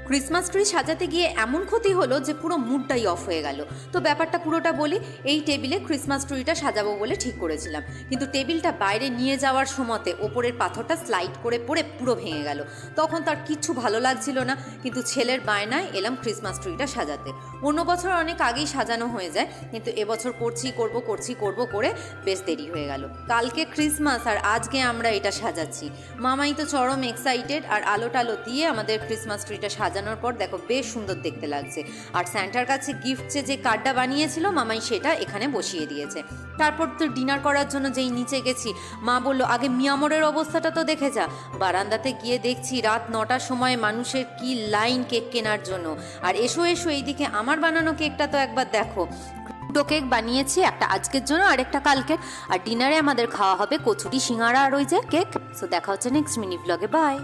Christmas tree সাজাতে গিয়ে এমন ক্ষতি হলো যে পুরো মুডটাই অফ হয়ে গেল। তো ব্যাপারটা পুরোটা বলি। এই টেবিলে ক্রিসমাস ট্রিটা সাজাবো বলে ঠিক করেছিলাম, কিন্তু টেবিলটা বাইরে নিয়ে যাওয়ার সময়তে ওপরের পাথরটা স্লাইড করে পড়ে পুরো ভেঙে গেল। তখন তার কিচ্ছু ভালো লাগছিল না, কিন্তু ছেলের বায়নায় এলাম ক্রিসমাস ট্রিটা সাজাতে। অন্য বছর অনেক আগেই সাজানো হয়ে যায়, কিন্তু এবছর করব করে বেশ দেরি হয়ে গেল। কালকে ক্রিসমাস আর আজকে আমরা এটা সাজাচ্ছি। মামাই তো চরম এক্সাইটেড, আর আলো টালো দিয়ে আমাদের ক্রিসমাস ট্রিটা সাজানোর পর দেখো বেশ সুন্দর দেখতে লাগছে। আর স্যান্টার কাছে গিফট যে কার্ডটা বানিয়েছিল মামাই সেটা এখানে বসিয়ে দিয়েছে। তারপর তো ডিনার করার জন্য যেই নিচে গেছি, মা বলল আগে মিয়ামরের অবস্থাটা তো দেখে যা। বারান্দাতে গিয়ে দেখছি রাত 9টার সময় মানুষের কি লাইন কেক কেনার জন্য। আর এসো এইদিকে আমার বানানো কেকটা তো একবার দেখো। দুটো কেক বানিয়েছি, একটা আজকের জন্য আর একটা কালকের। আর ডিনারে আমাদের খাওয়া হবে কচুরি, সিঙ্গাড়া আর ওই যে কেক। সো দেখা হচ্ছে নেক্সট মিনি ব্লগে। বাই।